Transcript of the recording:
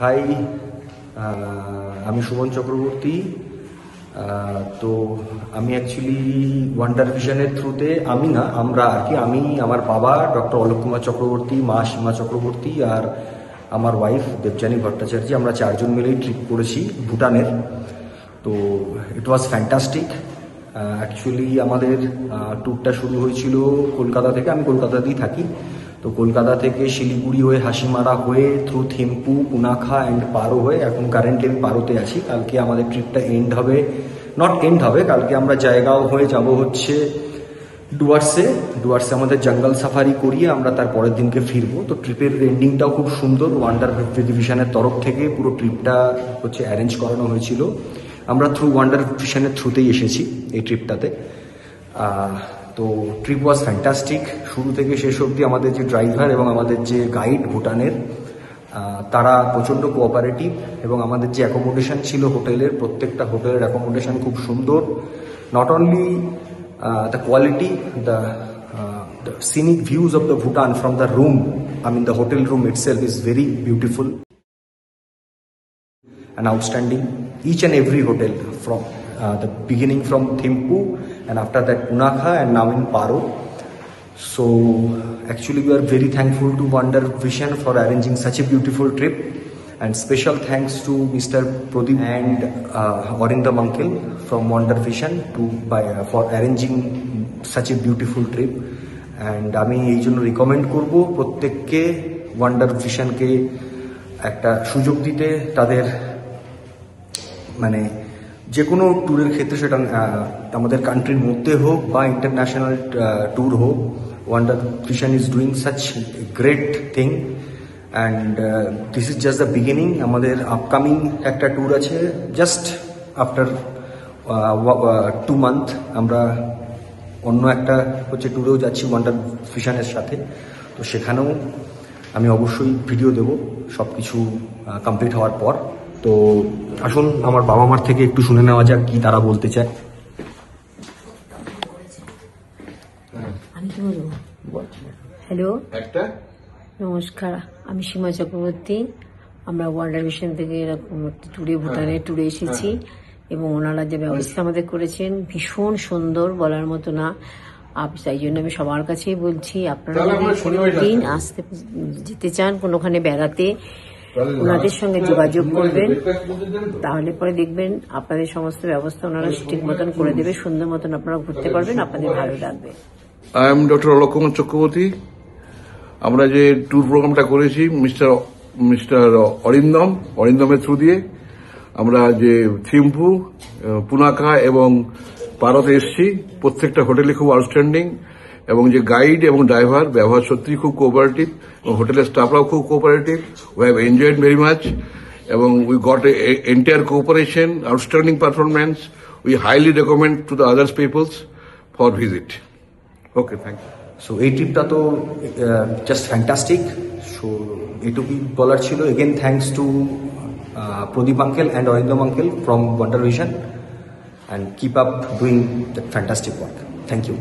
High, আমি সুমন চক্রবর্তী। তো আমি অ্যাকচুয়ালি ওয়ান্ডার ভিশনের থ্রুতে আমি আমার বাবা ডক্টর অলোক কুমার চক্রবর্তী, মা সীমা চক্রবর্তী আর আমার ওয়াইফ দেবযানী ভট্টাচার্য, আমরা চারজন মিলেই ট্রিপ করেছি ভুটানের। তো ইট ওয়াজ ফ্যান্টাস্টিক। অ্যাকচুয়ালি আমাদের ট্যুরটা শুরু হয়েছিল কলকাতা থেকে। আমি কলকাতাতেই থাকি। তো কলকাতা থেকে শিলিগুড়ি হয়ে, হাসিমারা হয়ে, থ্রু থিম্পু, পুনাখা অ্যান্ড পারো হয়ে, এখন কারেন্টলি আমি পারোতে আছি। কালকে আমাদের ট্রিপটা কালকে আমরা জায়গাও হয়ে যাব হচ্ছে ডুয়ার্সে আমাদের জঙ্গল সাফারি করিয়ে আমরা তার পরের দিনকে ফিরবো। তো ট্রিপের এন্ডিংটাও খুব সুন্দর। ওয়ান্ডার ভিশনের তরফ থেকে পুরো ট্রিপটা হচ্ছে অ্যারেঞ্জ করানো হয়েছিল। আমরা ওয়ান্ডার ভিশনের থ্রুতেই এসেছি এই ট্রিপটাতে। তো ট্রিপ ওয়াজ ফ্যান্টাস্টিক। শুরু থেকে শেষ অবধি আমাদের যে ড্রাইভার এবং আমাদের যে গাইড ভুটানের, তারা প্রচণ্ড কোঅপারেটিভ, এবং আমাদের যে অ্যাকোমোডেশন ছিল হোটেলের, প্রত্যেকটা হোটেলের অ্যাকোমোডেশন খুব সুন্দর। Not only the quality, the scenic views of the Bhutan from the room, the hotel room itself is very beautiful and outstanding. Each and every hotel from the beginning from Thimphu, and after that Punakha, and now in Paro. So actually we are very thankful to Wander Vision for arranging such a beautiful trip, and special thanks to Mr. Pradeep and Orindam uncle from Wander Vision for arranging such a beautiful trip. And আমি এই জন্য recommend করবো প্রত্যেককে wonder ভিশনকে একটা সুযোগ দিতে। তাদের যে কোনো ট্যুরের ক্ষেত্রে, সেটা আমাদের কান্ট্রির মধ্যে হোক বা ইন্টারন্যাশনাল ট্যুর হোক, wonder vision is doing such great thing. And this is just the beginning. আমাদের আপকামিং একটা ট্যুর আছে জাস্ট আফটার 2 months। আমরা অন্য একটা ট্যুরেও যাচ্ছি ওয়ান্ডার ভিশনের সাথে। তো সেখানেও আমি অবশ্যই ভিডিও দেব সব কিছু কমপ্লিট হওয়ার পর। তো আসুন আমার বাবা মার থেকে একটু শুনে নেওয়া যাক কি তারা বলতে চায়। হ্যালো, নমস্কার, আমি সীমা চক্রবর্তী। আমরা ওয়ান্ডার ভিশন থেকে এরকম একটি ভুটানের ট্যুরে এসেছি, এবং ওনারা যে ব্যবস্থা আমাদের করেছেন ভীষণ সুন্দর, বলার মতো না। তাই জন্য আমি সবার কাছেই বলছি, আপনারা যদি দিন যেতে চান কোনোখানে বেড়াতে, ওনাদের সঙ্গে যোগাযোগ করবেন, তাহলে পরে দেখবেন আপনাদের সমস্ত ব্যবস্থা ওনারা ঠিক মতন করে দেবে, সুন্দর মতন আপনারা ঘুরতে পারবেন, আপনাদের ভালো লাগবে। I am doctor Alok Kumar Chakraborty. আমরা যে ট্যুর প্রোগ্রামটা করেছি মিস্টার অরিন্দমের থ্রু দিয়ে, আমরা যে থিম্পু, পুনাখা এবং পারোতে এসেছি। প্রত্যেকটা হোটেলে খুব আউটস্ট্যান্ডিং, এবং যে গাইড এবং ড্রাইভার ব্যবহার সত্যি খুব কোঅপারেটিভ, এবং হোটেলের স্টাফরাও খুব cooperative. We have enjoyed very much, এবং we got entire cooperation, outstanding performance. We highly recommend to the others peoples for visit. Okay, thank you. So এই ট্রিপটা তো জাস্ট ফ্যান্টাস্টিক। সো এটুকুই বলার ছিল। Again thanks to Pradeep uncle and Orindam uncle from Wander Vision, and keep up doing that fantastic work. Thank you.